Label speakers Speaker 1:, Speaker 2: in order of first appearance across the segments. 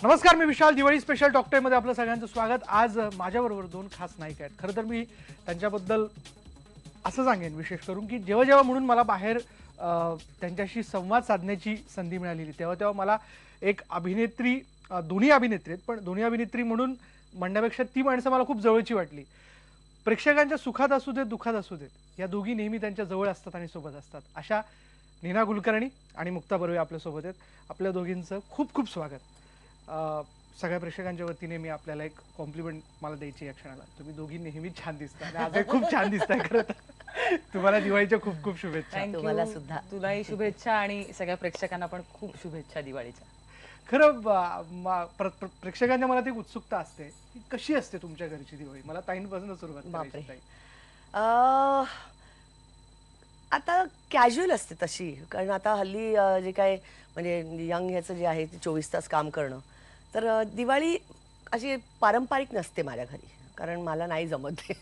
Speaker 1: नमस्कार, मी विशाल. Diwali special talk time मध्ये आपलं सगळ्यांचं स्वागत. आज माझ्याबरोबर दोन खास नायिका आहेत. खरं तर मी त्यांच्याबद्दल असं सांगेन विशेष करून की जेव्हा जेव्हा म्हणून मला बाहेर त्यांच्याशी संवाद साधण्याची संधी मिळालेली तेव्हा मला एक अभिनेत्री, दोन्ही अभिनेत्री आहेत, पण दोन्ही अभिनेत्री म्हणून म्हणण्यापेक्षा ती माणसं मला खूप जवळची वाटली. प्रेक्षकांच्या सुखात असू देत दुःखात असू देत या दोघी नेहमी त्यांच्या जवळ असतात आणि सोबत असतात. अशा नीना कुलकर्णी आणि मुक्ता बर्वे आपल्यासोबत आहेत. आपल्या दोघींचं खूप खूप स्वागत. सगळ्या प्रेक्षकांच्या वतीने मी आपल्याला एक कॉम्प्लिमेंट मला द्यायची या क्षणाला. तुम्ही दोघी नेहमी छान दिसता आणि आज खूप छान दिसताय. खरं तर तुम्हाला दिवाळीच्या खूप खूप शुभेच्छा.
Speaker 2: तुम्हाला सुद्धा. तुलाही शुभेच्छा आणि सगळ्या प्रेक्षकांना पण खूप शुभेच्छा दिवाळीच्या.
Speaker 1: खरं प्रेक्षकांच्या मनात एक उत्सुकता असते की कशी असते तुमच्या घरची दिवाळी. मला ताईंपासून सुरुवात करायची.
Speaker 2: आता कॅज्युअल असते तशी, कारण आता हल्ली जे काय म्हणजे यंग ह्याचं जे आहे ते 24 तास काम करणं, तर दिवाळी अशी पारंपरिक नसते माझ्या घरी, कारण मला नाही जमत ते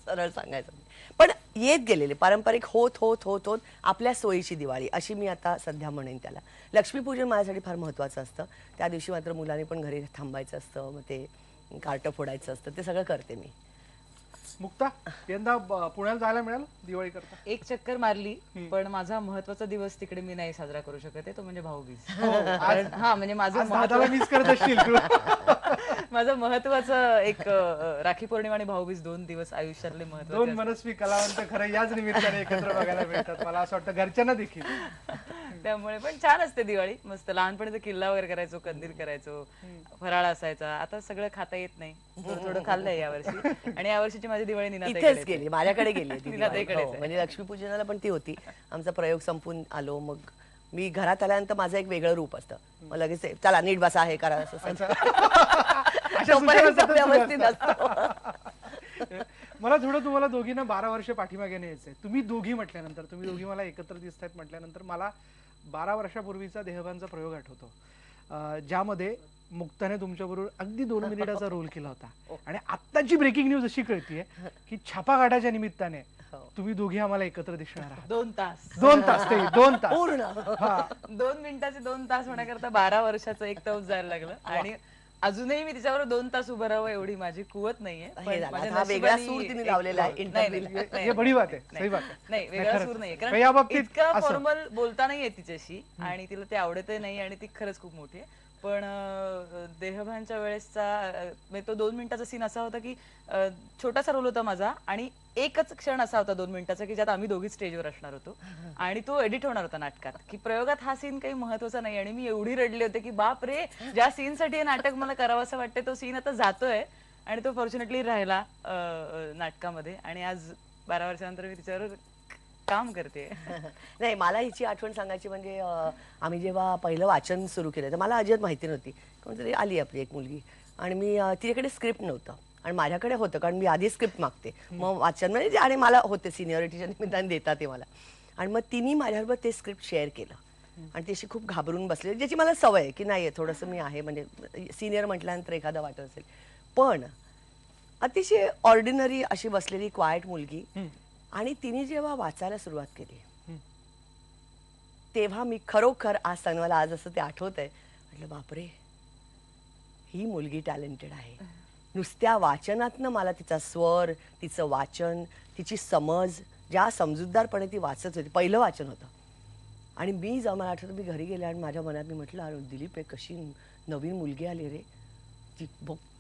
Speaker 2: सरळ सांगायचं. पण येत गेलेले पारंपरिक होत होत होत होत आपल्या सोयीची दिवाळी अशी मी आता सध्या म्हणेन त्याला. लक्ष्मीपूजन माझ्यासाठी फार महत्त्वाचं असतं. त्या दिवशी मात्र मुलांनी पण घरी थांबायचं असतं, मग ते कार्टं फोडायचं असतं, ते सगळं करते मी.
Speaker 1: मुक्ता, यंदा पुण्याला जायला मिळालं दिवाळी करता?
Speaker 3: एक चक्कर मारली, पण माझा महत्वाचा दिवस तिकडे मी नाही साजरा करू शकत आहे, तो म्हणजे भाऊबीज. हा, म्हणजे माझं
Speaker 1: मिस करत असशील तू.
Speaker 3: माझं महत्वाचं एक राखी पौर्णिमा आणि भाऊबीज 2 दिवस आयुष्यातले महत्त्वाचे.
Speaker 1: दोन मनस्वी कलावंत खरं याच निमित्ताने एकत्र बघायला मिळतात. मला असं वाटतं घरच्यांना देखील.
Speaker 3: त्यामुळे पण छान असते दिवाळी. मस्त लहानपणी किल्ला वगैरे करायचो, कंदील करायचो, फराळ असायचा. आता सगळं खाता येत नाही, थोडं थोडं खाल्लंय यावर्षी. आणि यावर्षीची माझी दिवाळी
Speaker 2: इथेच गेली, माझ्याकडे गेली. म्हणजे लक्ष्मीपूजनाला पण ती होती. आमचा प्रयोग संपून आलो, मग मी घरात आल्यानंतर माझं एक वेगळं रूप असतं. मग लगेच चला नीट बसा, हे करा, असं व्यवस्थित असतं.
Speaker 1: मला थोडं तुम्हाला दोघींना 12 वर्ष पाठीमागे न्यायचंय. तुम्ही दोघी म्हटल्यानंतर, तुम्ही दोघी मला एकत्र दिसतायत म्हटल्यानंतर मला 12 वर्षापूर्वीचा देहबानचा प्रयोग आठवतो, ज्यामध्ये मुक्ताने तुमच्याबरोबर अगदी 2 मिनिटाचा रोल केला होता. आणि आत्ताची ब्रेकिंग न्यूज अशी कळतीये की छापा काढाच्या निमित्ताने तुम्ही दोघी आम्हाला एकत्र दिसणार आहात.
Speaker 3: 2 तास
Speaker 1: 2 तास ते 2 तास
Speaker 2: पूर्ण
Speaker 3: 2 मिनिटाचे 2 तास होण्याकरता 12 वर्षाचं 1 तास जायला लागलं. आणि अजूनही मी तिच्यावर 2 तास उभं राहावं एवढी माझी कुवत नाहीये.
Speaker 2: वेगळा सूर तिने लावलेला आहे इंटरव्ह्यूला.
Speaker 1: हे बडी बात आहे, सही बात आहे.
Speaker 3: नाही, वेगळा सूर नाहीये, कारण
Speaker 1: या बाबतीत
Speaker 3: इतकं फॉर्मल बोलता नाहीये तिच्याशी, आणि तिला ते आवडतही नाही, आणि ती खरंच खूप मोठी आहे. पण देहभानच्या वेळेसचा म्हणजे तो 2 मिनिटाचा सीन असा होता की छोटासा रोल होता माझा, आणि एकच क्षण असा होता 2 मिनिटाचा की ज्यात आम्ही दोघी स्टेजवर असणार होतो, आणि तो एडिट होणार होता नाटकात. की प्रयोगात हा सीन काही महत्वाचा नाही, आणि मी एवढी रडले होते की बाप रे, ज्या सीन साठी हे नाटक मला करावं असं वाटतंय तो सीन आता जातोय, आणि तो फॉर्च्युनेटली राहिला नाटकामध्ये. आणि आज 12 वर्षानंतर मी तिच्यावर काम करते.
Speaker 2: नाही, मला हिची आठवण सांगायची म्हणजे आम्ही जेव्हा पहिलं वाचन सुरू केलं तर मला अजिबात माहिती नव्हती. कोणतरी आली आपली एक मुलगी, आणि मी तिच्याकडे स्क्रिप्ट नव्हतं आणि माझ्याकडे होतं, कारण मी आधी स्क्रिप्ट मागते, मग वाचन म्हणजे, आणि मला होते सिनियरिटीच्या निमित्ताने देतात ते मला. आणि मग तिने माझ्याबरोबर ते स्क्रिप्ट शेअर केलं, आणि ती अशी खूप घाबरून बसले, ज्याची मला सवय आहे की नाही थोडंसं मी आहे, म्हणजे सिनियर म्हटल्यानंतर एखादा वाटत असेल. पण अतिशय ऑर्डिनरी अशी बसलेली क्वायट मुलगी, आणि तिने जेव्हा वाचायला सुरुवात केली तेव्हा मी खरोखर आज सांग, मला आज असं ते आठवत आहे, म्हटलं बापरे, ही मुलगी टॅलेंटेड आहे. नुसत्या वाचनातनं मला तिचा स्वर, तिचं वाचन, तिची समज, ज्या समजूतदारपणे ती वाचत होती, पहिलं वाचन होतं. आणि मी जेव्हा मला आठवतं, मी घरी गेले आणि माझ्या मनात मी म्हटलं, अरे दिलीप, आहे कशी नवीन मुलगी आली रे, ती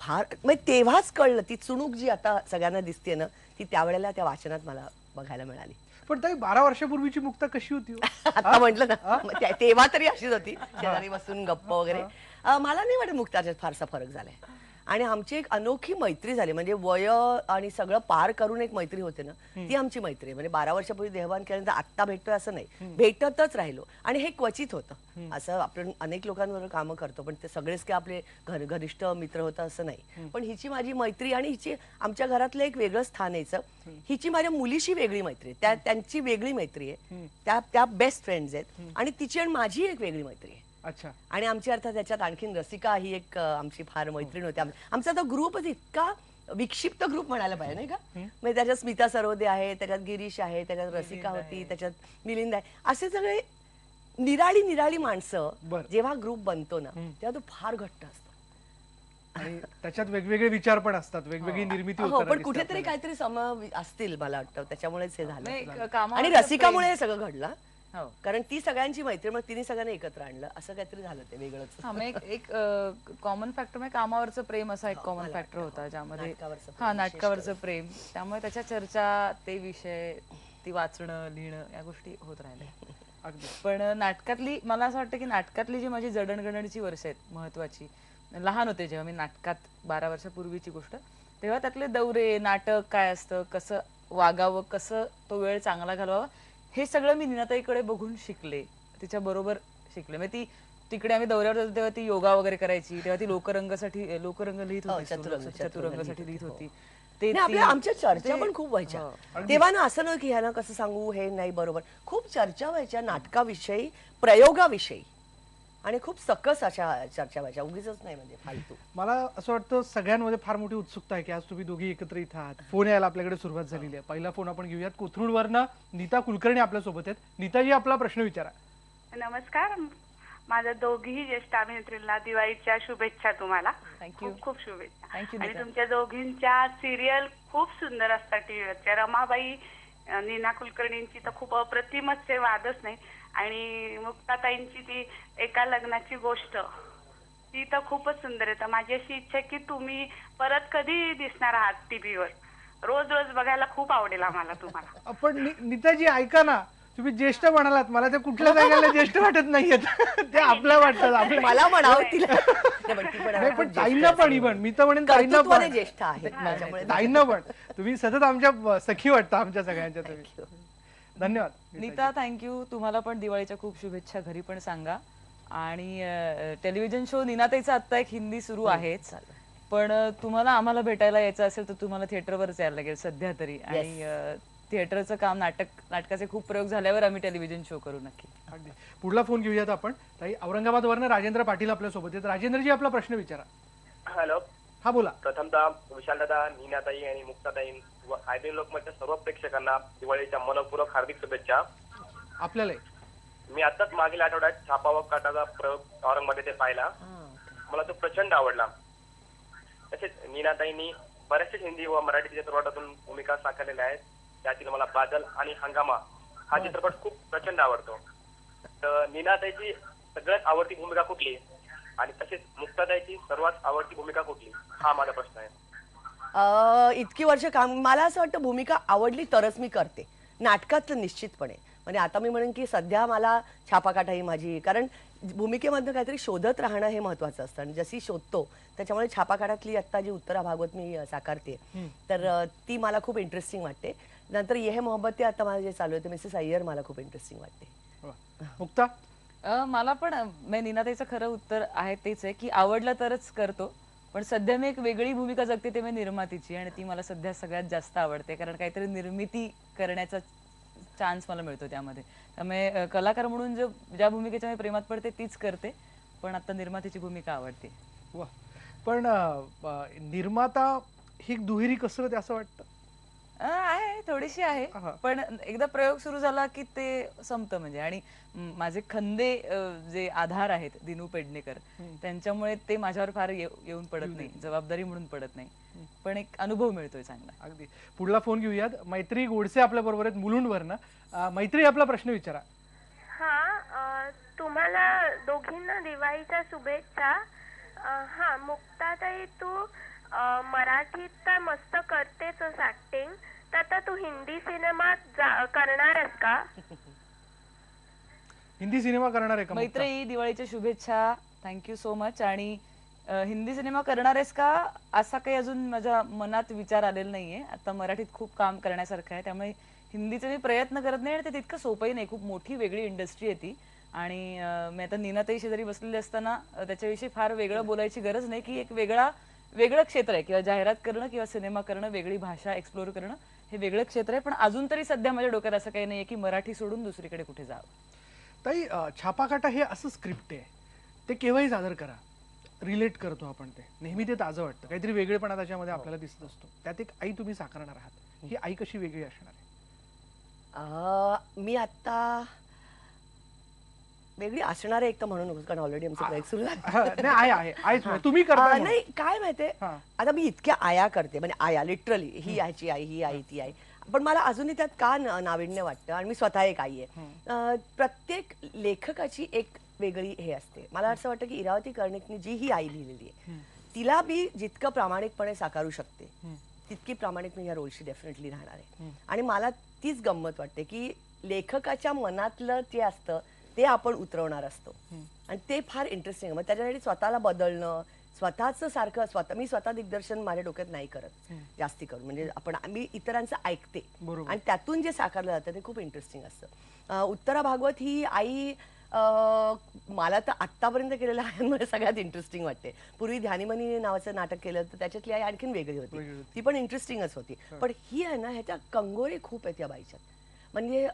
Speaker 2: फार, म्हणजे तेव्हाच कळलं ती चुणूक जी आता सगळ्यांना दिसते ना, ती त्यावेळेला त्या वाचनात मला बघायला मिळाली.
Speaker 1: पण ताई, 12 वर्षापूर्वीची मुक्ता कशी होती?
Speaker 2: आता म्हटलं ना, तेव्हा तरी अशीच होती, शेजारी बसून गप्पा वगैरे. मला नाही वाटत मुक्ताच्यात फारसा फरक झालाय. आणि आमची एक अनोखी मैत्री झाली, म्हणजे वय आणि सगळं पार करून एक मैत्री होते ना, ती आमची मैत्री आहे. म्हणजे 12 वर्षापूर्वी देहभान केल्यानंतर आत्ता भेटतोय असं नाही, भेटतच राहिलो. आणि हे क्वचित होतं. असं आपण अनेक लोकांबरोबर कामं करतो, पण ते सगळेच काय आपले घनिष्ठ मित्र होतं असं नाही. पण हिची माझी मैत्री, आणि हिची आमच्या घरातलं एक वेगळं स्थान यायचं. हिची माझ्या मुलीशी वेगळी मैत्री, त्यांची वेगळी मैत्री आहे, त्या बेस्ट फ्रेंड्स आहेत, आणि तिची आणि माझी एक वेगळी मैत्री आहे.
Speaker 1: अच्छा.
Speaker 2: आणि आमची अर्थात त्याच्यात आणखीन रसिका ही एक आमची फार मैत्रीण होती. आमचा तो ग्रुपच इतका विक्षिप्त ग्रुप म्हणायला पाहिजे नाही का. म्हणजे त्याच्यात स्मिता सरोदे आहे, त्याच्यात गिरीश आहे, त्याच्यात रसिका होती, त्याच्यात मिलिंद आहे, असे सगळे निराळी निराळी माणसं जेव्हा ग्रुप बनतो ना तेव्हा तो फार घट्ट असतो.
Speaker 1: आणि त्याच्यात वेगवेगळे विचार पण असतात, वेगवेगळी निर्मिती
Speaker 2: हो
Speaker 1: होताना
Speaker 2: पण
Speaker 1: दिसते
Speaker 2: कुठेतरी
Speaker 1: आपल्याला.
Speaker 2: काहीतरी असतील मला वाटतं, त्याच्यामुळेच हे झालं.
Speaker 3: म्हणजे कामावरचं
Speaker 2: आणि रसिकामुळे हे सगळं घडलं,
Speaker 3: हो.
Speaker 2: कारण ती सगळ्यांची मैत्री, मग तिने सगळ्यांना एकत्र आणलं, असं काहीतरी झालं ते वेगळंच.
Speaker 3: हा मग एक कॉमन फॅक्टर म्हणजे कामावरचं प्रेम असा एक कॉमन
Speaker 2: मला
Speaker 3: फॅक्टर
Speaker 2: वाटतं,
Speaker 3: होता ज्यामध्ये
Speaker 2: नाटकावरचं प्रेम
Speaker 3: हा
Speaker 2: विशेष
Speaker 3: नाटकावरचं प्रेम, त्यामुळे त्याच्या चर्चा, ते विषय, ती वाचणं लिहिणं या गोष्टी होत राहिल्या.
Speaker 1: अगदी
Speaker 3: पण नाटकातली मला असं वाटतं की नाटकातली जी माझी जडणघडणची वर्ष आहेत महत्वाची, लहान होते जेव्हा मी नाटकात, 12 वर्षापूर्वीची गोष्ट, तेव्हा त्यातले दौरे, नाटक काय असतं, कसं वागावं, कसं तो वेळ चांगला घालवावा, हे सगळं मी नीनाताईकडे बघून शिकले, तिच्या बरोबर शिकले. म्हणजे ती तिकडे आम्ही दौऱ्यावर जातो तेव्हा ती योगा वगैरे करायची, तेव्हा ती लोकरंग लिहित होती, चतुरंगासाठी लिहित होती. ते
Speaker 2: नाही, आपल्या
Speaker 3: ती-
Speaker 2: आमच्या चर्चा
Speaker 3: ते-
Speaker 2: पण खूप व्हायच्या
Speaker 3: हो.
Speaker 2: तेव्हा ना. असं नाही की ह्याला कसं सांगू, हे नाही बरोबर, खूप चर्चा व्हायच्या नाटकाविषयी, प्रयोगाविषयी, आणि खूप सकस अशा चर्चा व्हायच्या, उगीच नाही म्हणजे फालतू.
Speaker 1: मला असं वाटतं सगळ्यांमध्ये फार मोठी उत्सुकता आहे की आज तुम्ही दोघी एकत्र इथं आहात. फोन यायला आपल्याकडे सुरुवात झालेली आहे. पहिला फोन आपण घेऊयात. कोथरूडवरनं नीता कुलकर्णी आपल्या सोबत आहेत. नीताजी, आपला प्रश्न विचारा.
Speaker 4: नमस्कार. माझ्या दोघीही ज्येष्ठ अभिनेत्रींना दिवाळीच्या शुभेच्छा. तुम्हाला
Speaker 3: Thank you.
Speaker 4: खूप खूप शुभेच्छा.
Speaker 3: Thank you,
Speaker 4: आणि
Speaker 3: नीता.
Speaker 4: तुमच्या दोघींच्या सिरियल खूप सुंदर असतात टीव्हीवरच्या. रमाबाई, नीना कुलकर्णींची तर खूप अप्रतिमच आहे, वादच नाही. आणि मुक्ताताईंची ती एका लग्नाची गोष्ट, ती तर खूपच सुंदर आहे. तर माझी अशी इच्छा आहे की तुम्ही परत कधी दिसणार आहात टीव्हीवर. रोज रोज बघायला खूप आवडेल आम्हाला तुम्हाला.
Speaker 1: पण नीताजी ऐका ना, तुम्ही ज्येष्ठ म्हणालात, मला ते कुठल्या जागेला ज्येष्ठ वाटत नाहीयेत. ते आपल्या वाटतात आपल्या.
Speaker 2: मला म्हणावं तिला नाही, पण ती पण
Speaker 1: नाही, पण
Speaker 2: खूप
Speaker 1: ताईंना
Speaker 2: ज्येष्ठ
Speaker 1: पण
Speaker 2: आहे.
Speaker 1: इव्हन मी तर म्हणेन ताईंना
Speaker 2: कर्तृत्वाने
Speaker 1: पण,
Speaker 2: ज्येष्ठ आहे त्याच्यामुळे.
Speaker 1: ताईंना पण तुम्ही सतत आमच्या सखी वाटता, आमच्या सगळ्यांच्या तुम्ही. धन्यवाद
Speaker 3: नीता, थँक्यू. तुम्हाला पण दिवाळीच्या खूप शुभेच्छा, घरी पण सांगा. आणि टेलिव्हिजन शो नीनाताईचा आता एक हिंदी सुरू आहेच, पण तुम्हाला आम्हाला भेटायला यायचं असेल तर तुम्हाला थिएटरवरच यायला लागेल सध्या तरी. आणि थिएटरचं काम, नाटकाचे खूप प्रयोग झाल्यावर आम्ही टेलिव्हिजन शो करू नक्की.
Speaker 1: अगदी. पुढला फोन घेऊयात आपण. ताई, औरंगाबादवरनं राजेंद्र पाटील आपल्या सोबत आहेत. राजेंद्रजी, आपला प्रश्न विचारा.
Speaker 5: हॅलो.
Speaker 1: हा, बोला.
Speaker 5: प्रथमतः विशालदादा, नीनाताई आणि मुक्ताताई व आयबीएन लोकमतच्या सर्व प्रेक्षकांना दिवाळीच्या मनपूर्वक हार्दिक शुभेच्छा.
Speaker 1: आपल्याला
Speaker 5: मी आताच मागील आठवड्यात छापा व काटाचा प्रयोग औरंगाबाद येथे पाहिला. मला तो प्रचंड आवडला. तसेच नीनाताईंनी बऱ्याचशा हिंदी व मराठी चित्रपटातून भूमिका साकारलेल्या आहेत. त्यातील मला बादल आणि हंगामा हा चित्रपट खूप प्रचंड आवडतो. तर नीनाताईची सगळ्यात आवडती भूमिका कुठली, आणि तसेच मुक्ताताईची सर्वात आवडती भूमिका कुठली, हा माझा प्रश्न आहे.
Speaker 2: इतकी वर्ष काम, मला असं वाटतं भूमिका आवडली तरच मी करते नाटकातलं, निश्चितपणे. म्हणजे आता मी म्हणेन की सध्या मला छापाकाटा ही माझी, कारण भूमिकेमधनं काहीतरी शोधत राहणं हे महत्वाचं असतं, आणि जशी शोधतो त्याच्यामुळे छापाकाटातली आता जी उत्तरा भागवत मी साकारते, तर ती मला खूप इंटरेस्टिंग वाटते. नंतर ये मोहब्बत ते आता माझं जे चालू आहे ते मिसेस अय्यर मला खूप इंटरेस्टिंग वाटते.
Speaker 1: मुक्ता.
Speaker 3: मला पण नीनाताईचं खरं उत्तर आहे तेच आहे की आवडलं तरच करतो. पण सध्या मी एक वेगळी भूमिका जगते, ते मी निर्मातीची, आणि ती मला सध्या सगळ्यात जास्त आवडते, कारण काहीतरी निर्मिती करण्याचा चान्स मला मिळतो त्यामध्ये. त्यामुळे कलाकार म्हणून ज्या भूमिकेच्या मी प्रेमात पडते तीच करते, पण आता निर्मातीची भूमिका आवडते.
Speaker 1: वा. पण निर्माता ही दुहेरी कसरत आहे असं वाटतं.
Speaker 3: आहे, थोडीशी आहे,
Speaker 1: हा.
Speaker 3: पण एकदा प्रयोग सुरू झाला की ते संपतं म्हणजे. आणि माझे खंदे जे आधार आहेत दिनू पेडणेकर, त्यांच्यामुळे ते माझ्यावर फार येऊन पडत नाही, जबाबदारी म्हणून पडत नाही, पण एक अनुभव मिळतोय चांगला.
Speaker 1: अगदी. पुढला फोन घेऊयात. मैत्री गोडसे आपल्या बरोबर आहेत मुलुंडवरनं. मैत्री, आपला प्रश्न विचारा.
Speaker 6: हा, तुम्हाला दोघींना दिवाळीच्या शुभेच्छा. हा, मुक्ताताई, तू मराठीत तर मस्त करतेच ऍक्टिंग, तर आता तू हिंदी सिनेमात करणारस का?
Speaker 1: हिंदी सिनेमा करणार आहे का मुक्ता?
Speaker 3: मैत्री, दिवाळीच्या शुभेच्छा, थँक्यू सो मच. आणि हिंदी सिनेमा करणार आहेस का, असा काही अजून माझ्या मनात विचार आलेला नाहीये. आता मराठीत खूप काम करण्यासारखं आहे, त्यामुळे हिंदीचे मी प्रयत्न करत नाही, आणि ते तितकं सोपंही नाही. खूप मोठी वेगळी इंडस्ट्री आहे ती. आणि मी आता नीनाताई शेजारी बसलेली असताना त्याच्याविषयी फार वेगळं बोलायची गरज नाही, की एक वेगळं क्षेत्र आहे, किंवा जाहिरात करणं किंवा सिनेमा करणं, वेगळी भाषा एक्सप्लोर करणं, हे वेगळं क्षेत्र आहे. पण अजून तरी सध्या माझ्या डोक्यात असं काही नाहीये की मराठी सोडून दुसरीकडे कुठे जावं.
Speaker 1: ताई, छापाकाटा हे असं स्क्रिप्ट आहे, ते केव्हाही सादर करा, रिलेट करतो आपण, ते नेहमी ते ताजं वाटतं, काहीतरी वेगळेपणा त्याच्यामध्ये आपल्याला दिसत असतो. त्यात एक आई तुम्ही साकारणार आहात, ही आई कशी वेगळी असणार आहे?
Speaker 2: मी आता वेगळी असणार आहे एक तर म्हणू नकोस, कारण ऑलरेडी आमचा प्रयोग सुरू झाला.
Speaker 1: नाही आहेच म्हणजे. तुम्ही करता म्हणून.
Speaker 2: नाही काय माहितीये,
Speaker 1: हा.
Speaker 2: आता मी इतक्या आया करते, म्हणजे आया लिटरली, ही याची आई, ही आई, ती आई, पण मला अजूनही त्यात का नाविन्य वाटतं, आणि मी स्वतः एक आई आहे. प्रत्येक लेखकाची एक वेगळी हे असते. मला असं वाटतं की इरावती कर्णिकनी जी ही आई लिहिलेली आहे, तिला मी जितकं प्रामाणिकपणे साकारू शकते तितकी प्रामाणिक मी या रोलशी डेफिनेटली राहणार आहे. आणि मला तीच गंमत वाटते की लेखकाच्या मनातलं जे असतं ते आपण उतरवणार असतो, आणि ते फार इंटरेस्टिंग. मग त्याच्यासाठी स्वतःला बदलणं, स्वतःच सारखं मी स्वतः दिग्दर्शन माझ्या डोक्यात नाही करत जास्ती करून, म्हणजे मी इतरांचं ऐकते आणि त्यातून जे साकारलं जातं ते खूप इंटरेस्टिंग असतं. उत्तरा भागवत ही आई मला तर आत्तापर्यंत केलेल्या आयांमध्ये सगळ्यात इंटरेस्टिंग वाटते. पूर्वी ध्यानीमनी नावाचं नाटक केलं तर त्याच्यातली आई आणखीन वेगळी होती, ती पण इंटरेस्टिंगच होती. पण ही आहे ना, ह्याच्या कंगोरे खूप आहेत या बाईच्यात. म्हणजे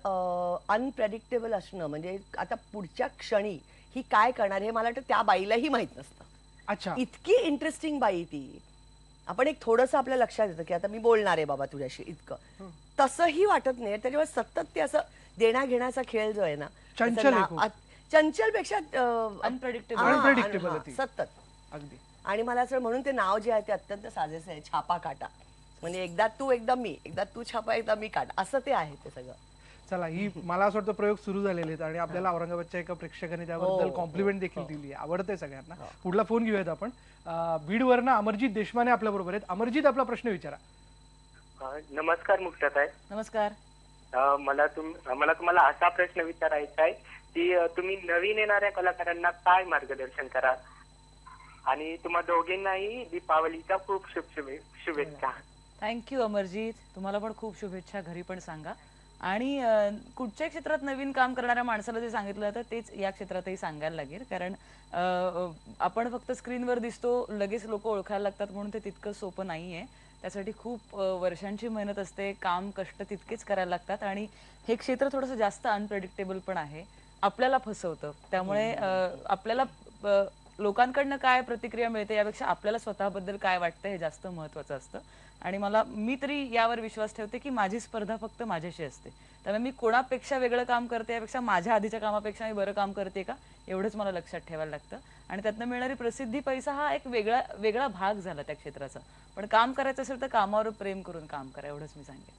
Speaker 2: अनप्रेडिक्टेबल असणं, म्हणजे आता पुढच्या क्षणी ही काय करणार हे मला वाटतं त्या बाईलाही माहित नसतं.
Speaker 1: अच्छा,
Speaker 2: इतकी इंटरेस्टिंग बाई ती. आपण एक थोडस आपल्या लक्षात येतं की आता मी बोलणार आहे बाबा तुझ्याशी, इतकं तसंही वाटत नाही. त्याच्यामुळे सतत ते असं देण्या घेण्याचा खेळ जो आहे ना, चंचलपेक्षा
Speaker 3: अनप्रेडिक्टेबल
Speaker 2: सतत
Speaker 1: अगदी.
Speaker 2: आणि मला असं म्हणून ते नाव जे आहे ते अत्यंत साजेसं आहे, छापा काटा. म्हणजे एकदा तू एकदा मी, एकदा तू छापा एकदा मी काटा, असं ते आहे ते सगळं.
Speaker 1: चला, ही मला असं वाटतं प्रयोग सुरू झालेले आहेत आणि आपल्याला औरंगाबादच्या एका प्रेक्षकाने त्याबद्दल कॉम्प्लिमेंट देखील दिली आहे. आवडते सगळ्यांना. पुढला फोन घेऊयात आपण. बीडवरनं अमरजित देशमाने आपल्या बरोबर आहेत. अमरजित, आपला प्रश्न विचारा.
Speaker 7: नमस्कार मुक्ताताई.
Speaker 3: नमस्कार.
Speaker 7: मला तुम्हाला असा प्रश्न विचारायचा आहे की तुम्ही नवीन येणाऱ्या कलाकारांना काय मार्गदर्शन कराल, आणि तुम्हा दोघींनाही दीपावलीच्या खूप शुभेच्छा.
Speaker 3: थँक्यू अमरजीत, तुम्हाला पण खूप शुभेच्छा. घरी पण सांगा. आणि कुठच्या क्षेत्रात नवीन काम करणाऱ्या माणसाला जे सांगितलं तर तेच या क्षेत्रातही सांगायला लागेल. कारण आपण फक्त स्क्रीनवर दिसतो, लगेच लोक ओळखायला लागतात म्हणून ते तितकं सोपं नाहीये. त्यासाठी खूप वर्षांची मेहनत असते, काम कष्ट तितकेच करायला लागतात. आणि हे क्षेत्र थोडंसं जास्त अनप्रेडिक्टेबल पण आहे, आपल्याला फसवतं. त्यामुळे आपल्याला लोकांकडनं काय प्रतिक्रिया मिळते यापेक्षा आपल्याला स्वतःबद्दल काय वाटतं हे जास्त महत्वाचं असतं. आणि मी तरी यावर विश्वास ठेवते की माझी स्पर्धा फक्त माझ्याशी असते. त्यामुळे मी कोणापेक्षा वेगळं काम करते यापेक्षा माझ्या आधीच्या कामापेक्षा मी बरं काम करते का, एवढंच मला लक्षात ठेवायला लागतं. आणि त्यातनं मिळणारी प्रसिद्धी, पैसा हा एक वेगळा भाग झाला त्या क्षेत्राचा. पण काम करायचं असेल तर कामावर प्रेम करून काम करा, एवढंच मी सांगेन.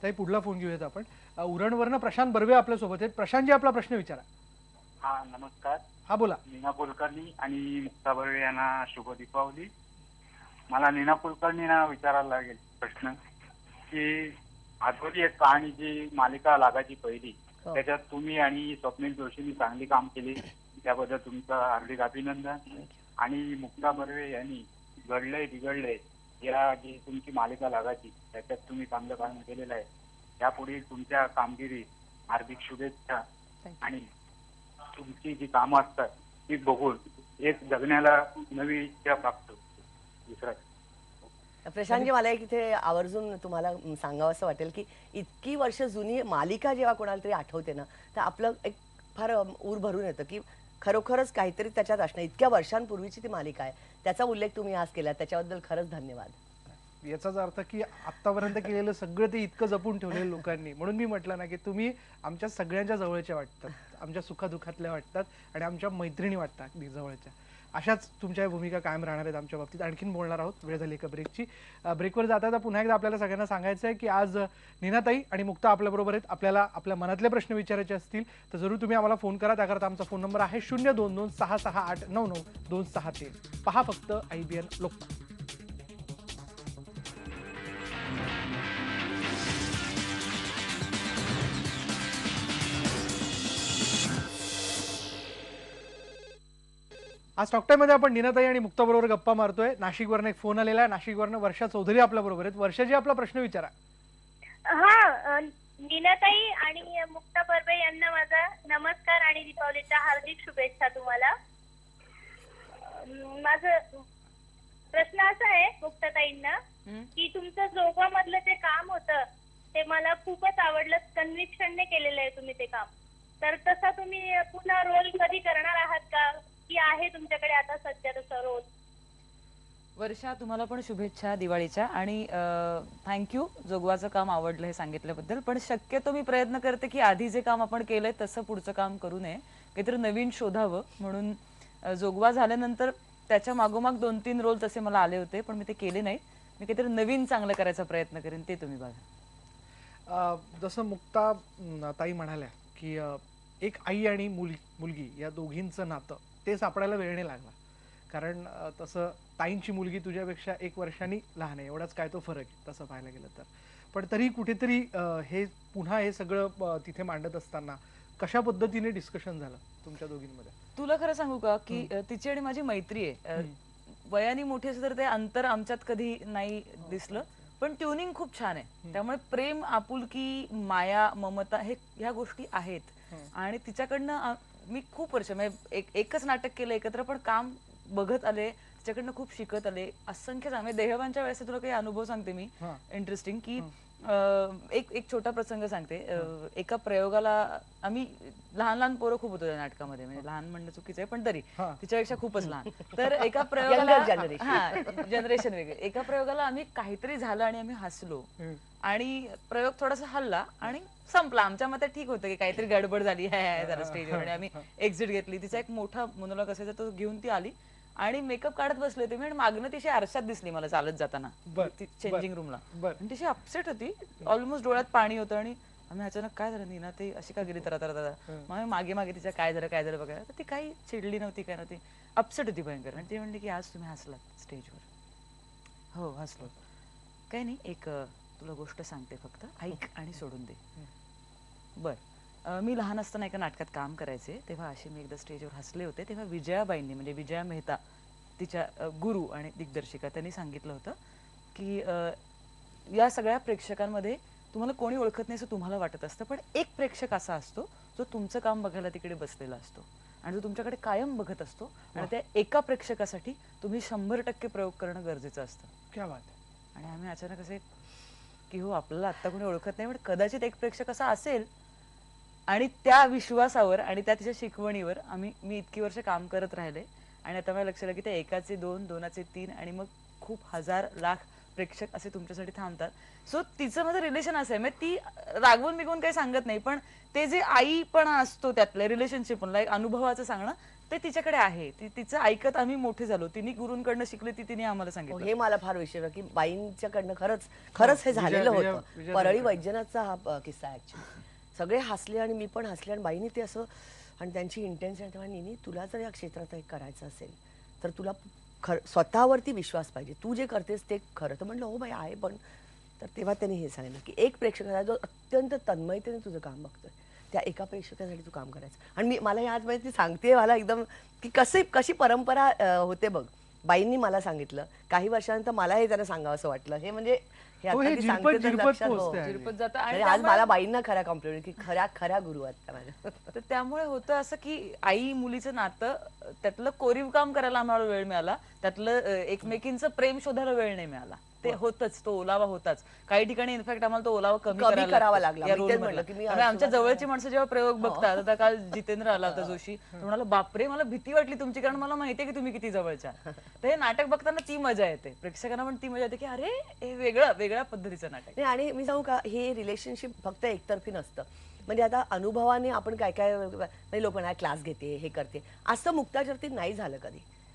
Speaker 1: ताई, पुढला फोन घेऊयात आपण. उरणवरनं प्रशांत बर्वे आपल्या सोबत आहेत. प्रशांतजी, आपला प्रश्न विचारा.
Speaker 8: हा, नमस्कार.
Speaker 1: हा, बोला.
Speaker 8: नीना कुलकर्णी आणि मुक्ता बर्वे यांना शुभ दीपावली. मला नीना कुलकर्णींना विचारायला लागेल प्रश्न की आठवली एक कहाणी जी मालिका लागायची पहिली, त्याच्यात तुम्ही आणि स्वप्नील जोशींनी चांगली काम केली, त्याबद्दल तुमचं हार्दिक अभिनंदन. आणि मुक्ता बर्वे यांनी घडलंय बिघडलंय या जी तुमची मालिका लागायची त्याच्यात तुम्ही चांगलं काम केलेलं आहे. यापुढे तुमच्या कामगिरी हार्दिक शुभेच्छा. आणि तुमची जी कामं असतात ती बघून एक जगण्याला नवी इच्छा प्राप्त होते.
Speaker 2: प्रशांतजी, मला एक इथे आवर्जून तुम्हाला सांगावं असं वाटेल की इतकी वर्ष जुनी मालिका जेव्हा कोणाला तरी आठवते ना, तर आपलं एक फार ऊर भरून येतं की खरोखरच काहीतरी त्याच्यात असणं. इतक्या वर्षांपूर्वीची ती मालिका आहे, त्याचा उल्लेख तुम्ही आज केला, त्याच्याबद्दल खरंच धन्यवाद.
Speaker 1: याचाच अर्थ की आतापर्यंत केलेलं सगळं ते इतकं जपून ठेवलेलं लोकांनी. म्हणून मी म्हटलं ना की तुम्ही आमच्या सगळ्यांच्या जवळच्या वाटतात, आमच्या सुखादुखातल्या वाटतात आणि आमच्या मैत्रिणी वाटतात अगदी जवळच्या. अशाच तुमच्या भूमिका कायम राहणार आहेत आमच्या बाबतीत. आणखीन बोलणार आहोत, वेळ झाली एका ब्रेकची. ब्रेकवर जाता पुन्हा एकदा आपल्याला सगळ्यांना सांगायचं आहे की आज नीनाताई आणि मुक्ता आपल्याबरोबर आहेत. आपल्याला आपल्या मनातले प्रश्न विचारायचे असतील तर जरूर तुम्ही आम्हाला फोन करा. त्याकरता आमचा फोन नंबर आहे 0226689923. पहा फक्त IBN लोकमत. आज टॉक टाइम मध्ये आपण नीनाताई आणि मुक्ता बरोबर गप्पा मारतोय. नाशिकवरनं एक फोन आलेला आहे. नाशिकवरनं वर्षा चौधरी आपल्या बरोबर आहेत. वर्षाजी, आपला प्रश्न विचारा.
Speaker 6: हा, नीनाताई आणि मुक्ता बर्वे यांना माझा नमस्कार आणि दीपावलीच्या हार्दिक शुभेच्छा तुम्हाला. माझं प्रश्न असा आहे मुक्ताताईंना की तुमचं जोगामधलं जे काम होतं ते मला खूपच आवडलं, कन्व्हिक्शनने केलेलं आहे तुम्ही ते काम. तर तसा तुम्ही पुन्हा रोल कधी करणार आहात का, की आहे तुमच्याकडे आता सध्या तसं रोल?
Speaker 3: वर्षा, तुम्हाला पण शुभेच्छा दिवाळीच्या. आणि थँक्यू, जोगवाचं काम आवडलं हे सांगितल्याबद्दल. पण शक्यतो मी प्रयत्न करते की आधी जे काम आपण केलंय तसं पुढचं काम करू नये. काहीतरी नवीन शोधावं म्हणून जोगवा झाल्यानंतर त्याच्या मागोमाग 2-3 रोल तसे मला आले होते, पण मी ते केले नाही. मी काहीतरी नवीन चांगलं करायचा प्रयत्न करेन, ते तुम्ही बघा.
Speaker 1: जसं मुक्ता ताई म्हणाल्या की एक आई आणि मुलगी या दोघींचं नातं ते सापडायला वेळ नाही लागला, कारण तसं ताईंची मुलगी तुझ्यापेक्षा 1 वर्षांनी लहान आहे, एवढाच काय तो फरक आहे तसं पाहायला गेलं तर. पण तरी कुठेतरी हे पुन्हा हे सगळं तिथे मांडत असताना कशा पद्धतीने डिस्कशन झालं तुमच्या दोघींमध्ये?
Speaker 3: तुला खरं सांगू का की तिची आणि माझी मैत्री आहे. वयाने मोठी असं तर ते अंतर आमच्यात कधी नाही दिसलं, पण ट्युनिंग खूप छान आहे. त्यामुळे प्रेम, आपुलकी, माया, ममता हे ह्या गोष्टी आहेत. आणि तिच्याकडनं मी खूप वर्ष म्हणजे एकच नाटक केलं एकत्र, पण काम बघत आले, तिच्याकडनं खूप शिकत आले. असंख्य चांगले देहवांच्या वेळेस तुला काही अनुभव सांगते मी इंटरेस्टिंग की एक छोटा प्रसंग सांगते. एका प्रयोगाला आम्ही लहान पोरं खूप होतो त्या नाटकामध्ये, म्हणजे लहान म्हणणं चुकीचं आहे पण तरी तिच्यापेक्षा खूपच लहान. तर एका प्रयोगाला जनरेशन वेगळे, एका प्रयोगाला आम्ही काहीतरी झालं आणि आम्ही हसलो आणि प्रयोग थोडासा हल्ला आणि संपला. आमच्या मते ठीक होतं की काहीतरी गडबड झाली जरा स्टेजवर आणि आम्ही एक्झिट घेतली. तिचा एक मोठा मोनोलॉग असायचा तो घेऊन ती आली आणि मेकअप काढत बसले होते मी आणि मागणं तिशी आरशात दिसली मला चालत जाताना चेंजिंग रूमला. आणि तिशी अपसेट होती, ऑलमोस्ट डोळ्यात पाणी होतं आणि आम्ही अचानक काय झालं नीना ते अशी का गेली तर मग मागे मागे तिच्या काय झालं बघायला. तर ती काही चिडली नव्हती, काय नव्हती, अपसेट होती भयंकर. आणि ती म्हणली की आज तुम्ही हसलात स्टेजवर. हो हसलो. काही नाही, एक तुला गोष्ट सांगते, फक्त ऐक आणि सोडून दे. बर, मी लहान असताना एका नाटकात काम करायचे, तेव्हा अशी मी एकदा स्टेजवर हसले होते. तेव्हा विजयाबाईंनी, म्हणजे विजया मेहता तिच्या गुरु आणि दिग्दर्शिका, त्यांनी सांगितलं होतं की या सगळ्या प्रेक्षकांमध्ये तुम्हाला कोणी ओळखत नाही असं तुम्हाला वाटत असतं, पण एक प्रेक्षक असा असतो जो तुमचं काम बघायला तिकडे बसलेला असतो आणि जो तुमच्याकडे कायम बघत असतो आणि त्या एका प्रेक्षकासाठी तुम्ही 100% प्रयोग करणं गरजेचं असतं.
Speaker 1: क्या बात आहे.
Speaker 3: आणि आम्ही अचानक असे की हो आपल्याला आता कोणी ओळखत नाही, पण कदाचित एक प्रेक्षक असा असेल. आणि त्या विश्वासावर आणि त्या तिच्या शिकवणीवर मी इतकी वर्ष काम करत राहिले आणि आता मला लक्षात आलं की त्या एकाचे 2, 2चे 3 आणि मग खूप 1000 लाख प्रेक्षक असे तुमच्यासाठी थांबतात. सो तिचं माझं रिलेशन असं आहे, म्हणजे ती रागवून बिगवून काही सांगत नाही, पण ते जे आईपणा असतो त्यातलं रिलेशनशिप एक अनुभवाचं सांगणं ते तिच्याकडे आहे. तिचं ऐकत आम्ही मोठे झालो. तिने गुरूंकडनं शिकले, तिने आम्हाला सांगितलं.
Speaker 2: हे मला फार विषय की बाईंच्याकडनं खरंच हे झालेलं होतं. परळी वैजनाथचा हा किस्सा आहे ऍक्च्युली. सगळे हसले आणि मी पण हसले आणि बाईंनी ते असं, आणि त्यांची इंटेन्शन तेव्हा, निनी तुला जर या क्षेत्रात एक करायचं असेल तर तुला स्वतःवरती विश्वास पाहिजे, तू जे करतेस ते खरं. तर म्हणलं हो बाई आहे, पण तर तेव्हा त्यांनी हे सांगितलं की एक प्रेक्षक जो अत्यंत तन्मयतेने तुझं काम बघतोय, त्या एका प्रेक्षकासाठी तू काम करायचं. आणि मला आज माहिती ती सांगते मला एकदम की कशी परंपरा होते बघ. बाईंनी मला सांगितलं, काही वर्षानंतर मला हे जरा सांगावं असं वाटलं. हे म्हणजे आज मला बाईंना खरा कॉम्प्लिमेंट की खऱ्या गुरु आहेत माझ्या.
Speaker 3: तर त्यामुळे होतं असं की आई मुलीचं नातं, त्यातलं कोरीव काम करायला आम्हाला वेळ मिळाला, त्यातलं एकमेकींचं प्रेम शोधायला वेळ नाही मिळाला. ते होतच, तो ओलावा होताच. काही ठिकाणी इनफॅक्ट आम्हाला तो ओलावा कमी करावा लागला. आमच्या जवळची माणसं जेव्हा प्रयोग बघतात, आता काल जितेंद्र आला होता जोशी, म्हणाला बापरे मला भीती वाटली तुमची, कारण मला माहितीये की तुम्ही किती जवळच्या. तर हे नाटक बघताना ती मजा येते, प्रेक्षकांना पण ती मजा येते की अरे हे वेगळ्या पद्धतीचं नाटक.
Speaker 2: आणि मी सांगू का, हे रिलेशनशिप फक्त एकतर्फी नसतं. म्हणजे आता अनुभवाने आपण काय लोक क्लास घेते, हे करते, असं मुक्ताच्या नाही झालं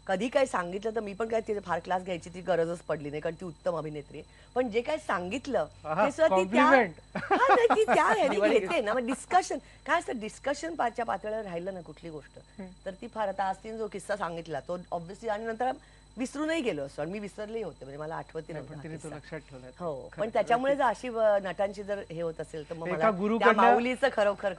Speaker 2: कधी काय सांगितलं तर मी पण काय तिथे फार क्लास घ्यायची ती गरजच पडली नाही, कारण ती उत्तम अभिनेत्री आहे. पण जे काय सांगितलं ते सुद्धा ती त्या घेते ना. डिस्कशन काय असतं, डिस्कशनच्या पातळीवर राहिलं ना कुठली गोष्ट, तर ती फार. आता आज तिने जो किस्सा सांगितला तो ऑब्व्हियसली, आणि नंतर विसरूनही गेलो असतो आणि मी विसरले होते, म्हणजे मला आठवत नाही. हो, पण त्याच्यामुळे जर अशी नटांची जर हे होत असेल तर मग मला माऊलीचं खरोखर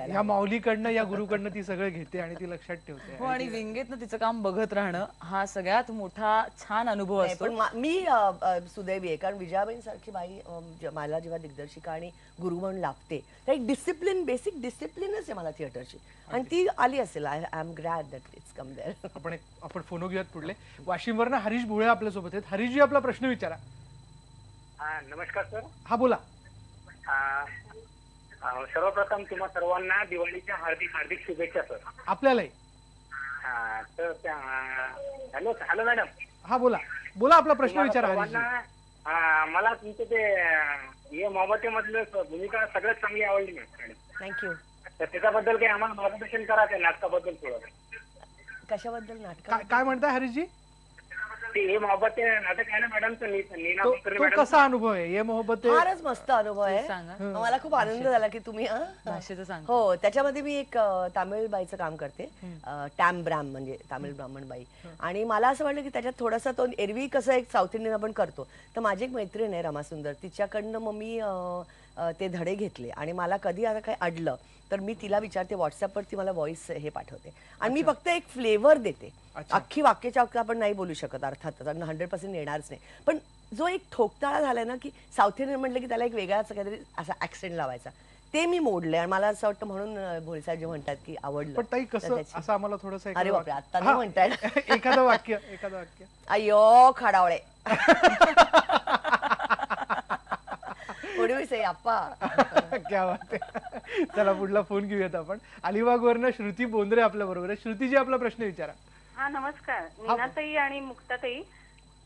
Speaker 1: या माऊलीकडनं, या गुरुकडनं ती सगळं घेते आणि ती लक्षात ठेवते.
Speaker 3: हो, आणि विंगेतनं तिचं काम बघत राहणं हा सगळ्यात मोठा छान अनुभव असतो.
Speaker 2: पण मी सुदैवी आहे, कारण विजयाबाई सारखी बाई मला जेव्हा दिग्दर्शिका आणि गुरु म्हणून लागते, तर एक डिसिप्लिन, बेसिक डिसिप्लिनच आहे मला थिएटरची, आणि ती आली असेल. I am glad that it's come there.
Speaker 1: आपण फोन घेऊयात पुढले. वाशिमवर ना हरीश भोळे आपल्या सोबत आहेत. हरीशजी आपला प्रश्न विचारा.
Speaker 8: नमस्कार सर.
Speaker 1: हा बोला.
Speaker 8: सर्वप्रथम तुम्हा सर्वांना दिवाळीच्या हार्दिक शुभेच्छा सर.
Speaker 1: आपल्यालाही.
Speaker 8: Hello madam.
Speaker 1: हा बोला आपला प्रश्न विचारा.
Speaker 8: मला तुमचं ते मोहब्बते मधलं भूमिका सगळ्यात चांगली आवडली मॅडम.
Speaker 2: थँक्यू.
Speaker 8: तर त्याच्याबद्दल काही आम्हाला मार्गदर्शन करा त्या नाटकाबद्दल थोडं.
Speaker 2: कशाबद्दल नाटक?
Speaker 1: काय म्हणताय हरीशजी?
Speaker 8: ते हे मोहब्बत ते नाटक आहे ना मॅडम, तर नीना
Speaker 1: तो
Speaker 8: कुलकर्णी
Speaker 1: तो
Speaker 8: मॅडम.
Speaker 1: कसा अनुभव आहे ये मोहब्बत आहे?
Speaker 2: फारच मस्त अनुभव आहे.
Speaker 3: सांगा.
Speaker 2: मला खूप आनंद झाला की तुम्ही
Speaker 3: भाषेचं सांग.
Speaker 2: हो, त्याच्यामध्ये मी एक तामिळ बाईचं काम करते, टॅम ब्रॅम म्हणजे तामिळ ब्राह्मण बाई. आणि मला असं वाटलं की त्याच्यात थोडासा तो एरवी कसं एक साऊथ इंडियन आपण करतो, तर माझी एक मैत्रीण आहे रमा सुंदर, तिच्याकडनं मग मी ते धडे घेतले. आणि मला कधी आता काही अडलं तर मी तिला विचारते, व्हॉट्सअपवरती मला व्हॉइस हे पाठवते आणि मी फक्त एक फ्लेवर देते. अख्खी वाक्याच्या अख्खा आपण नाही बोलू शकत अर्थातच, 100% येणारच नाही, पण जो एक ठोकताळा झालाय ना की साऊथ इंडियन म्हटलं की त्याला एक वेगळाच काहीतरी असा ऍक्सेंट लावायचा, ते मी मोडलंय. आणि मला असं वाटतं म्हणून भोळेसाहेब जे म्हणतात की आवडलं.
Speaker 1: पण ताई
Speaker 2: तर
Speaker 1: कसं
Speaker 2: त्याची-
Speaker 1: असं आम्हाला थोडंसं
Speaker 2: अरे बापरे, आता नाही म्हणताय ना.
Speaker 1: एखादं वाक्य
Speaker 2: अय्यो खडावळे. What do we say, अप्पा?
Speaker 1: क्या बात आहे. चला पुढला फोन घेऊयात आपण. अलिबागवरनं श्रुती बोंद्रे आपल्या बरोबर आहे. श्रुतीजी आपला प्रश्न विचारा.
Speaker 4: हा नमस्कार, नीनाताई आणि मुक्ताताई.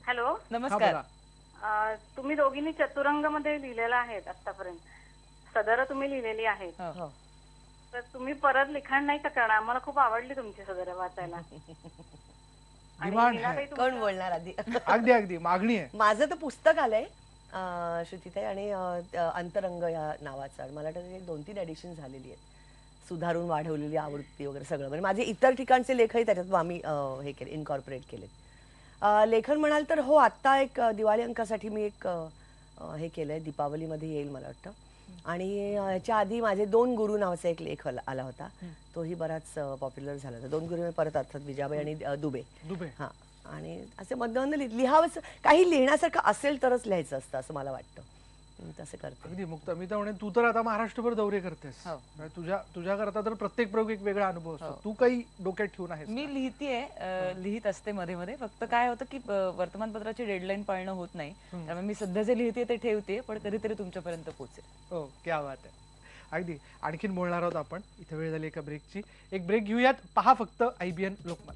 Speaker 4: हॅलो,
Speaker 1: हा,
Speaker 3: नमस्कार.
Speaker 1: बोला.
Speaker 4: तुम्ही दोघींनी चतुरंग मध्ये लिहिलेलं आहे आतापर्यंत, सदर तुम्ही लिहिलेली आहेत,
Speaker 2: हो.
Speaker 4: तर तुम्ही परत लिखाण नाही का करणार? आम्हाला खूप आवडली तुमची सदर वाचायला. आणि
Speaker 1: डिमांड
Speaker 4: नीनाताई
Speaker 1: आहे.
Speaker 2: कोण बोलणार आधी?
Speaker 1: अगदी अगदी मागणी आहे.
Speaker 2: माझं तर पुस्तक आलंय श्रुतीताई, आणि अंतरंग या नावाचं. आणि मला वाटतं 2-3 एडिशन झालेली आहेत, सुधारून वाढवलेली आवृत्ती वगैरे सगळं. म्हणजे माझे इतर ठिकाणचे लेखही त्याच्यात आम्ही हे केले, इनकॉर्पोरेट केलेत. लेखन म्हणाल तर हो, आत्ता एक दिवाळी अंकासाठी मी एक हे केलंय, दीपावलीमध्ये येईल मला वाटतं. आणि याच्या आधी माझे 2 गुरु नावाचा एक लेख आला होता, तोही बराच पॉप्युलर झाला होता. 2 गुरु परत अर्थात विजाबाई आणि दुबे. हा, आणि असे मधनं लिहावंच, काही लिहिण्यासारखं असेल तरच लिहायचं असतं असं मला वाटतं. मी तसं करते.
Speaker 1: अगदी मुक्त. मी तर म्हणेन, तू तर आता महाराष्ट्रभर दौरे करतेस, तुझ्या करता तर प्रत्येक प्रयोग एक वेगळा अनुभव असतो. तू काही डोक्यात ठेवून आहेस?
Speaker 3: मी लिहित असते मध्ये मध्ये. फक्त काय होतं की वर्तमानपत्राची डेडलाईन पाळणं होत नाही, त्यामुळे मी सध्या जे लिहिते ते ठेवते, पण कधीतरी तुमच्यापर्यंत पोहोचेल.
Speaker 1: हो, क्या बात आहे. अगदी. आणखीन बोलणार आहोत आपण. इथे वेळ झाली एका ब्रेकची. एक ब्रेक घेऊयात. पहा फक्त IBN लोकमत.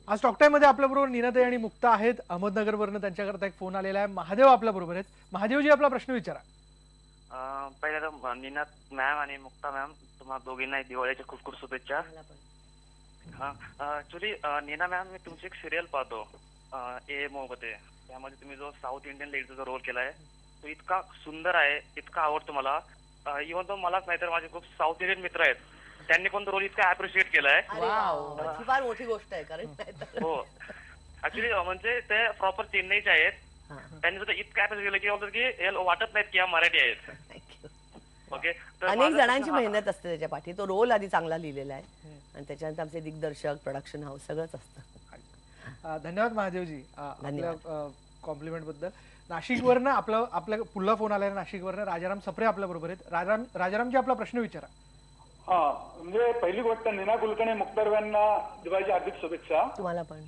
Speaker 1: आज टॉक टाइम मध्ये आपल्याबरोबर नीनाताई आणि मुक्ता आहेत. अहमदनगरवरनं त्यांच्याकरता एक फोन आलेला आहे. महादेव आपल्या बरोबर आहेत. महादेवजी, आपला प्रश्न विचारा.
Speaker 9: पहिल्या तर नीना मॅम आणि मुक्ता मॅम, तुम्हाला दोघींना दिवाळीच्या खूप खूप शुभेच्छा. हा, ऍक्च्युली नीना मॅम, मी तुमची एक सिरियल पाहतो, ए मोहब्बत आहे. त्यामध्ये तुम्ही जो साऊथ इंडियन लेडीचा जो रोल केलाय तो इतका सुंदर आहे, इतका आवडतो मला. इव्हन तो मलाच नाही तर माझे खूप साऊथ इंडियन मित्र आहेत, त्यांनी पण तो रोल इतका अप्रिशिएट केलाय.
Speaker 2: ही फार मोठी गोष्ट आहे, कारण
Speaker 9: हो, ऍक्च्युली म्हणजे ते प्रॉपर चेन्नईचे आहेत. त्यांनी सुद्धा इतकं अप्रिशिएट केलं की बोलतात की हे वाटत नाहीत की या मराठी आहेत. ओके,
Speaker 2: अनेक जणांची मेहनत असते त्याच्या पाठी. तो रोल आधी चांगला लिहिलेला आहे आणि त्याच्यानंतर आमचे दिग्दर्शक, प्रोडक्शन हाऊस सगळंच असतं.
Speaker 1: धन्यवाद महादेवजी आपल्या कॉम्प्लिमेंट बद्दल. नाशिकवरनं आपल्या पुढला फोन आलाय नाशिकवरनं. राजाराम सप्रे आपल्या बरोबर आहेत. राजारामजी, आपला प्रश्न विचारा.
Speaker 10: हा, म्हणजे पहिली गोष्ट, नीना कुलकर्णी, मुक्ता बर्वेंना दिवाळीच्या हार्दिक शुभेच्छा.
Speaker 2: तुम्हाला पण.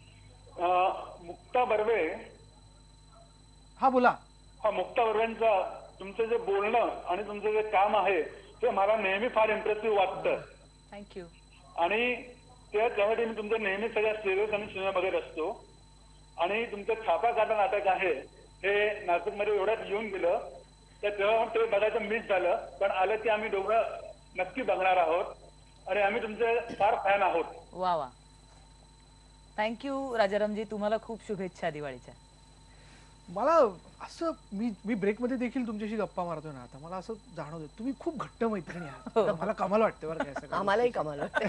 Speaker 10: मुक्ता बर्वे.
Speaker 1: हा, बोला.
Speaker 10: हा, मुक्ता बर्वेंचा तुमचं जे बोलणं आणि तुमचं जे काम आहे ते मला नेहमी फार इम्प्रेसिव्ह वाटतं.
Speaker 3: थँक्यू.
Speaker 10: आणि त्यासाठी मी तुमचं नेहमी सगळ्या सिरियस आणि सिनेमा बघत असतो. आणि तुमचं छापा काटा नाटक आहे हे नाशिकमध्ये एवढ्यात येऊन गेलं, तर तेव्हा ते बघायचं मिस झालं, पण आलं की आम्ही दोघं नक्की बघणार आहोत आणि आम्ही तुमचे फार फॅन आहोत.
Speaker 3: वा वा, थँक्यू राजारामजी. तुम्हाला खूप शुभेच्छा दिवाळीच्या.
Speaker 1: मला असं मी ब्रेकमध्ये देखील तुमच्याशी गप्पा मारतोय ना, आता मला असं जाणवतं तुम्ही खूप घट्ट मैत्रिणी आहात. मला कमाल वाटते बरं काय सगळं.
Speaker 2: आम्हालाही कमाल वाटते.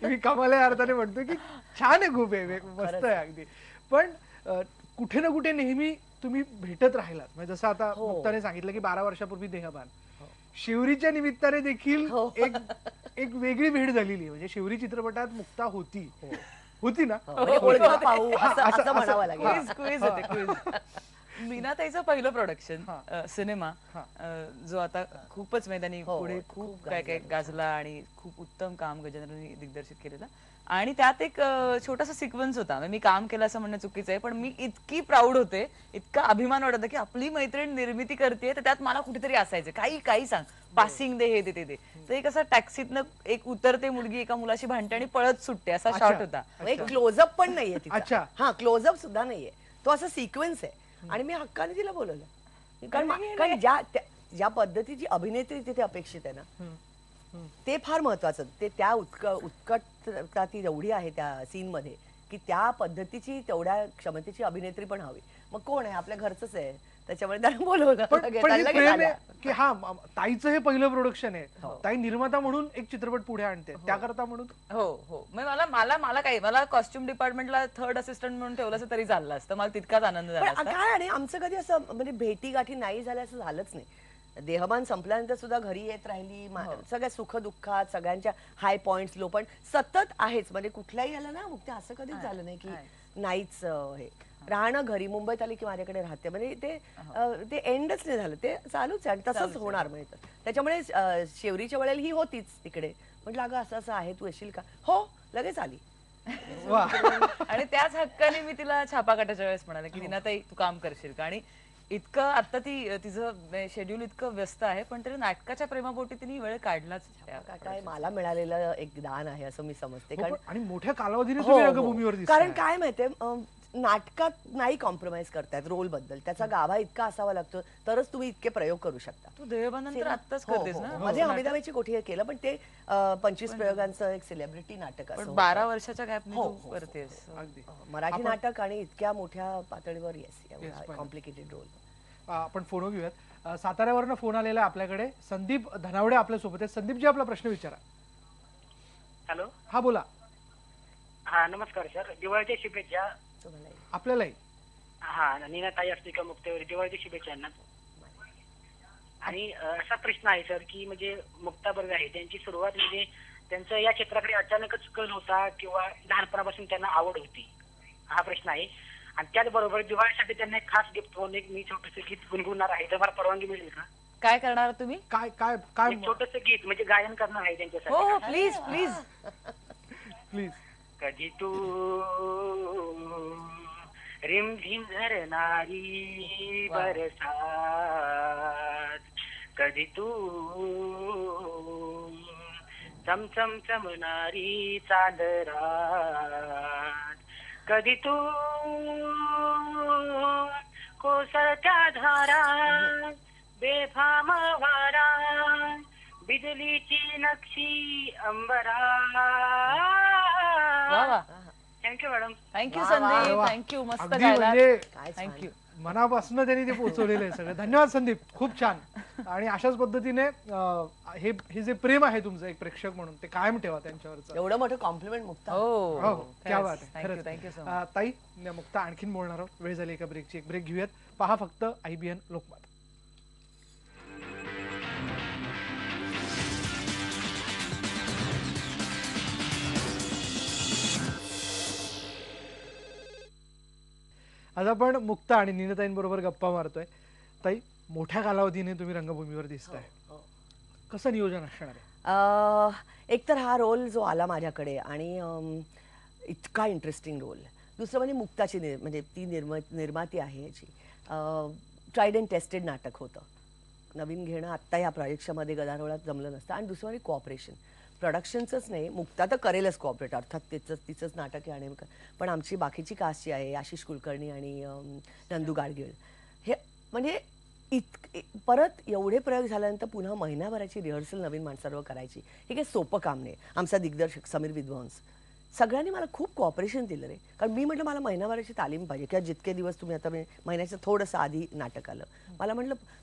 Speaker 1: मी कमाल या अर्थाने म्हणतो की छान आहे, खूप आहे, मस्त आहे अगदी. पण कुठे ना कुठे नेहमी तुम्ही भेटत राहिलात. म्हणजे जसं आता मुक्ताने सांगितलं की 12 वर्षापूर्वी देहभान, शिवरीच्या निमित्ताने देखील एक वेगळी भेट झालेली. म्हणजे शिवरी चित्रपटात मुक्ता होती ना,
Speaker 2: म्हणावं लागेल.
Speaker 3: मीनाताईचं पहिलं प्रोडक्शन सिनेमा, जो आता खूपच मैदानी पुढे खूप काय काय गाजला आणि खूप उत्तम काम गजेंद्रनी दिग्दर्शित केलेलं. आणि त्यात एक छोटासा सिक्वेन्स होता. म्हणजे मी काम केलं असं म्हणणं चुकीचं आहे, पण मी इतकी प्राऊड होते, इतका अभिमान वाटत होता की आपली मैत्रीण निर्मिती करते, तर त्यात मला कुठेतरी असायचं. काही काही सांग, पासिंग दे, हे दे ते दे. तर एक असं टॅक्सीतनं एक उतरते मुलगी एका मुलाशी भांडते आणि पळत सुटते, असा शॉट होता.
Speaker 2: एक क्लोजअप पण नाहीये
Speaker 1: अच्छा.
Speaker 2: तिचा. हा, क्लोजअप सुद्धा नाहीये, तो असा सिक्वेन्स आहे. आणि मी हक्काने तिला बोलवलं, कारण ज्या पद्धतीची अभिनेत्री तिथे अपेक्षित आहे ना, ते फार महत्वाचं. ते त्या उत्कटता ती एवढी आहे त्या सीन मध्ये की त्या पद्धतीची तेवढ्या क्षमतेची अभिनेत्री पण हवी. मग कोण आहे, आपल्या घरचंच आहे, त्याच्यामुळे त्याला बोलवलं.
Speaker 1: पण
Speaker 2: लगेच
Speaker 1: हे प्रेम
Speaker 2: आल्या.
Speaker 1: आहे की हा ताईचं हे पहिलं प्रोडक्शन आहे. ताई निर्माता म्हणून एक चित्रपट पुढे आणते, त्याकरता म्हणून.
Speaker 3: हो हो, मला काय, मला कॉस्ट्युम डिपार्टमेंटला थर्ड असिस्टंट म्हणून ठेवलं असं तरी चाललं असतं. मला तितकाच आनंद झाला
Speaker 2: पण
Speaker 3: असता.
Speaker 2: काय, आणि आमचं कधी असं म्हणजे भेटीगाठी नाही झाल्या असं झालंच नाही. देहमान संपल्यानंतर सुद्धा घरी येत राहिली. सगळ्या सुख दुःखात, सगळ्यांच्या हाय पॉइंट्स, लो पॉइंट सतत आहेच. म्हणजे कुठल्याही आलं ना, मग ते असं कधीच झालं नाही की नाहीच हे राहणं. घरी मुंबईत आली की माझ्याकडे राहते, म्हणजे ते एंडच नाही झालं, ते चालूच आहे आणि तसंच होणार. म्हणजे त्याच्यामुळे शेवरीच्या वेळेला ही होतीच तिकडे. म्हटलं अगं असं असं आहे, तू येशील का? हो, लगेच आली.
Speaker 3: आणि त्याच हक्काने मी तिला छापा काटाच्या वेळेस म्हणाले की नीनाताई तू काम करशील का. आणि इतकं आता तिचं शेड्यूल इतकं व्यस्त आहे, पण तरी नाटकाच्या प्रेमापोटी तिने वेळ काढलाच.
Speaker 2: काय मला मिळालेलं एक दान आहे असं मी समजते. कारण
Speaker 1: आणि मोठ्या कालावधीने तुम्ही रंगभूमीवर दिसताय.
Speaker 2: कारण काय माहितीये, नाटकात नाही कॉम्प्रोमाइज करतायत रोल बद्दल. त्याचा गाभा इतका असावा लागतो, तरच तुम्ही इतके प्रयोग करू शकता.
Speaker 3: तू देहबानंतर आत्ताच करतेस ना.
Speaker 2: मध्ये अमिताभची कोठी केलं, पण ते 25 प्रयोगांचं एक सेलिब्रिटी नाटक असं
Speaker 3: 12 वर्षाच्या गॅपने तू करतेस.
Speaker 2: मराठी नाटक आणि इतक्या मोठ्या पातळीवर. Yes, complicated role.
Speaker 1: आपण फोन घेऊयात. साताऱ्यावरनं फोन आलेला आहे आपल्याकडे. संदीप धनावडे आपल्या सोबत आहेत. संदीपजी, आपला प्रश्न विचारा.
Speaker 11: हॅलो.
Speaker 1: हा, बोला.
Speaker 11: हा, नमस्कार सर. दिवाळीच्या शुभेच्छा
Speaker 1: आपल्यालाही.
Speaker 11: हा, नीनाताई असते का मुक्तावरी, दिवाळीच्या शुभेच्छा ना. आणि असा प्रश्न आहे सर की म्हणजे मुक्ता बर्वे आहे, त्यांची सुरुवात म्हणजे त्यांचं या क्षेत्राकडे अचानकच कल होता किंवा लहानपणापासून त्यांना आवड होती, हा प्रश्न आहे. आणि त्याचबरोबर दिवाळीसाठी त्यांना एक खास गिफ्ट म्हणून एक मी छोटस गीत गुणगुणणार आहे, तर मला परवानगी मिळेल का?
Speaker 3: काय करणार तुम्ही?
Speaker 1: काय काय काय
Speaker 11: छोटस गीत म्हणजे गायन करणार आहे त्यांच्यासाठी.
Speaker 3: हो, प्लीज प्लीज
Speaker 1: प्लीज.
Speaker 11: कधी तू रिमझिम झरणारी बरसात, कधी तू चमचम चमणारी चांदरात, कधी तू कोसळत्या धारा बेफाम वारा, बिजलीची नक्षी अंबरा. Thank you madam.
Speaker 3: Thank you Sandeep, thank you. मस्त गायला. थँक्यू.
Speaker 1: मनापासून त्यांनी ते पोहोचवलेलं आहे सगळं. धन्यवाद संदीप, खूप छान. आणि अशाच पद्धतीने हे जे प्रेम आहे तुमचं एक प्रेक्षक म्हणून, ते कायम ठेवा त्यांच्यावरचं.
Speaker 2: एवढं मोठं कॉम्प्लिमेंट मुक्ता.
Speaker 1: हो, क्या बात आहे.
Speaker 3: थँक्यू सो
Speaker 1: खरंच. ताई, मुक्ता आणखीन बोलणार आहोत. वेळ झाली एका ब्रेकची. एक ब्रेक घेऊयात. पहा फक्त IBN लोकमत. आज आपण मुक्ता आणि नीनाताईंबरोबर गप्पा मारतोय. ताई, मोठ्या कालावधीने तुम्ही रंगभूमीवर दिसताय, कसं नियोजन असणार आहे?
Speaker 2: एक तर हा रोल जो आला माझ्याकडे आणि इतका इंटरेस्टिंग रोल. दुसरं म्हणजे मुक्ताची म्हणजे ती निर्माती आहे याची. ट्राईड अँड टेस्टेड नाटक होतं. नवीन घेणं आत्ता या प्रोजेक्टमध्ये गदारोळात जमलं नसतं. आणि दुसरं म्हणजे कोऑपरेशन. प्रोडक्शनचंच नाही, मुक्ता तर करेलच कोऑपरेट, अर्थात तिचंच नाटक आहे. आणि पण आमची बाकीची कास्ट जी आहे, आशिष कुलकर्णी आणि नंदू गाडगीळ, हे म्हणजे परत एवढे प्रयोग झाल्यानंतर पुन्हा महिनाभराची रिहर्सल नवीन माणसांवर करायची, हे काही सोपं काम नाही. आमचा दिग्दर्शक समीर विद्वांस सगळ्यांनी मला खूप कोऑपरेशन दिलं रे. कारण मी म्हटलं मला महिनाभराची तालीम पाहिजे, किंवा जितके दिवस तुम्ही आता महिन्याचं थोडंसं आधी नाटक आलं.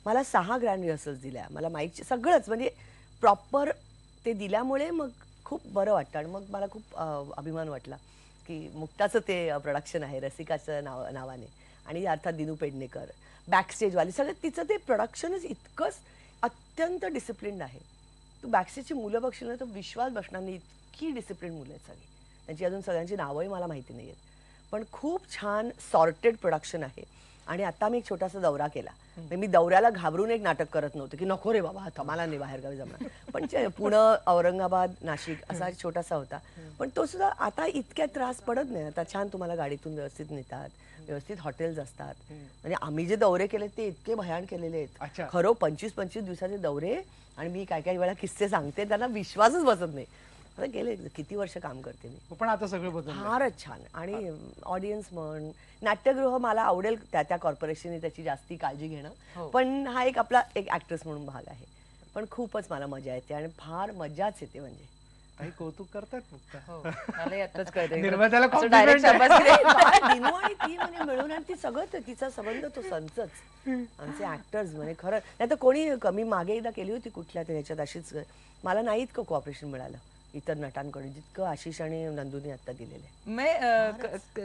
Speaker 2: मला 6 ग्रँड रिहर्सल्स दिल्या, मला माईकचे सगळंच म्हणजे प्रॉपर ते दिल्यामुळे मग खूप बरं वाटतं. आणि मग मला खूप अभिमान वाटला की मुक्ताचं ते प्रोडक्शन आहे रसिकाचं नावाने, आणि अर्थात दिनू पेडणेकर बॅकस्टेजवाली सगळं, तिचं ते प्रोडक्शनच इतकंच अत्यंत डिसिप्लिन्ड आहे. तू बॅकस्टेजची मुलं बघशील ना तर विश्वास बसणार नाही, इतकी डिसिप्लिन मुलं आहेत सगळी. त्यांची अजून सगळ्यांची नावंही मला माहिती नाही आहेत, पण खूप छान सॉर्टेड प्रोडक्शन आहे. आणि आता मी एक छोटासा दौरा केला. म्हणजे मी दौऱ्याला घाबरून एक नाटक करत नव्हतं की नको रे बाबा आता मला नाही बाहेर गावी जमणार. पण पुणे, औरंगाबाद, नाशिक असा एक छोटासा होता. पण तो सुद्धा आता इतक्या त्रास पडत नाही. आता छान तुम्हाला गाडीतून व्यवस्थित नेतात, व्यवस्थित हॉटेल्स असतात. म्हणजे आम्ही जे दौरे केले ते इतके भयान केलेले आहेत खरं. 25-25 दिवसाचे दौरे. आणि मी काही काही वेळा किस्से सांगते त्यांना विश्वासच बसत नाही. आता गेले किती वर्ष काम करते मी,
Speaker 1: पण आता सगळं बदललं.
Speaker 2: फारच छान. आणि ऑडियन्स म्हण, नाट्यगृह मला आवडेल त्या कॉर्पोरेशनने त्याची जास्ती काळजी घेणं. पण हा एक आपला एक ऍक्ट्रेस म्हणून भाग आहे. पण खूपच मला मजा येते आणि फार मजाच येते. म्हणजे
Speaker 1: काही कौतुक करतात मुक्ता.
Speaker 2: निर्मात्याला
Speaker 1: compliment आहे.
Speaker 2: दिनू आणि ती म्हणजे मिळून आणि ती सगळं तिचा संबंध तो संचच. आमचे ऍक्टर्स म्हणजे खरं नाही तर कोणी कमी मागे एकदा केली होती कुठल्या तरी ह्याच्यात अशीच. मला नाही इतकं कोऑपरेशन मिळालं इतर नटांकडून जितकं आशिष आणि नंदूने आता दिलेलं.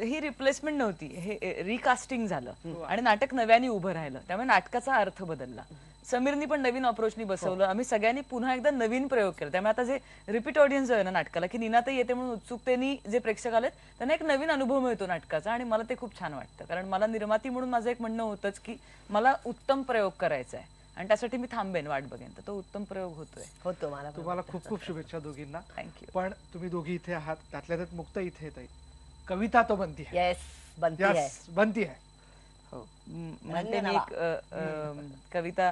Speaker 3: ही रिप्लेसमेंट नव्हती, हे रिकास्टिंग झालं आणि नाटक नव्याने उभं राहिलं. त्यामुळे नाटकाचा अर्थ बदलला. समीरनी पण नवीन अप्रोचनी बसवलं. आम्ही सगळ्यांनी पुन्हा एकदा नवीन प्रयोग केला. त्यामुळे आता जे रिपीट ऑडियन्स आहे ना नाटकाला की नीनाताई येते म्हणून उत्सुकतेने जे प्रेक्षक आलेत त्यांना एक नवीन अनुभव मिळतो नाटकाचा. आणि मला ते खूप छान वाटतं. कारण मला निर्माती म्हणून माझं एक म्हणणं होतंच की मला उत्तम प्रयोग करायचा आहे आणि त्यासाठी मी थांबेन, वाट बघेन. तर तो उत्तम प्रयोग होतो.
Speaker 2: मला
Speaker 1: तुम्हाला खूप खूप शुभेच्छा दोघींना.
Speaker 3: थँक्यू.
Speaker 1: पण तुम्ही दोघी इथे आहात, त्यातल्या त्यात मुक्ता इथे येत आहे. कविता तो बनती है.
Speaker 2: येस, बनती है.
Speaker 3: हो, म्हणते मी एक कविता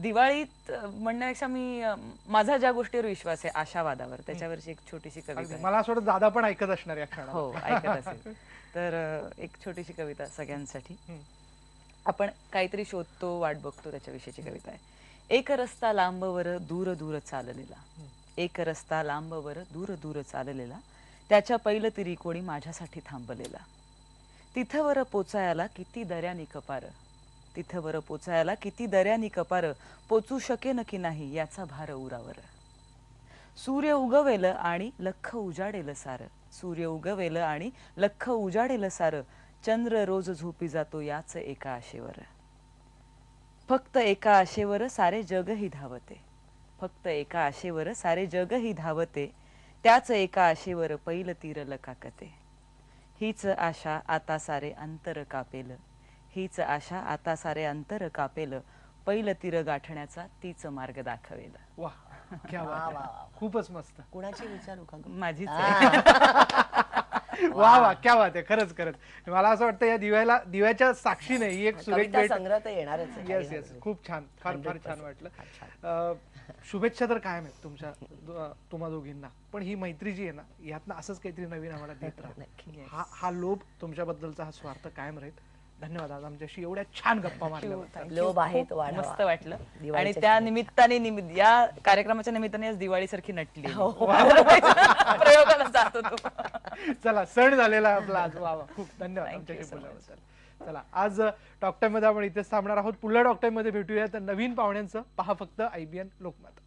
Speaker 3: दिवाळीत म्हणण्यापेक्षा मी माझा ज्या गोष्टीवर विश्वास आहे आशावादावर, त्याच्यावरची एक छोटीशी कविता.
Speaker 1: मला असं वाटतं दादा पण ऐकत असणार या क्षणाला.
Speaker 3: हो, ऐकत असेल तर एक छोटीशी कविता सगळ्यांसाठी. आपण काहीतरी शोधतो, वाट बघतो, त्याच्याविषयीची कविता आहे. एक रस्ता लांबवर दूर दूर चाललेला, एक रस्ता लांबवर दूर दूर चाललेला, त्याच्या पहिलं तिरी कोणी माझ्यासाठी थांबलेला. तिथवर पोचायला किती दऱ्यानी कपार, तिथवर पोचायला किती दऱ्यानी कपार, पोचू शकेन की नाही याचा भार उरावर. सूर्य उगवेल आणि लख उजाडेल सार, सूर्य उगवेल आणि लख उजाडेल सार, चंद्र रोज झोपी जातो याच एका आशेवर. फक्त एका आशेवर सारे जगही धावते, फक्त एका आशेवर सारे जगही धावते, त्याच एका आशेवर पैल तीर लकाकते. हीच आशा आता सारे अंतर कापेल, हीच आशा आता सारे अंतर कापेल, पैल तीर गाठण्याचा तीच मार्ग दाखवेल.
Speaker 1: वा, क्या बात आहे. खूपच मस्त.
Speaker 2: कुणाची विचारू का?
Speaker 3: माझीच.
Speaker 1: वा वा, क्या बात आहे. खरंच मला असं वाटतं या दिव्याच्या साक्षीने ही एक सुरेख भेट.
Speaker 2: संग्रह तर येणारच.
Speaker 1: येस येस, खूप छान, फार फार छान वाटलं. शुभेच्छा तर कायम आहेत तुमच्या तुम्हा दोघींना. पण ही मैत्री जी आहे ना, यातनं असंच काहीतरी नवीन आम्हाला देत राहा. हा लोभ तुमच्याबद्दलचा हा स्वार्थ कायम राहील. धन्यवाद. आज आमच्याशी एवढ्या छान गप्पा मारल्या.
Speaker 2: लोभ आहे तो
Speaker 3: मस्त वाटलं. आणि त्या निमित्ताने या कार्यक्रमाच्या निमित्ताने आज दिवाळी सारखी नटली. प्रयोगाला जात होतो.
Speaker 1: चला, सण झालेला आपला आज. वा वा, खूप धन्यवाद आमच्याशी बोलल्याबद्दल. चला, आज टॉक टाइम मध्ये आपण इथेच थांबणार आहोत. पुढल्या टॉक टाइम मध्ये भेटूया तर नवीन पाहुण्यांचं. पहा फक्त IBN लोकमत.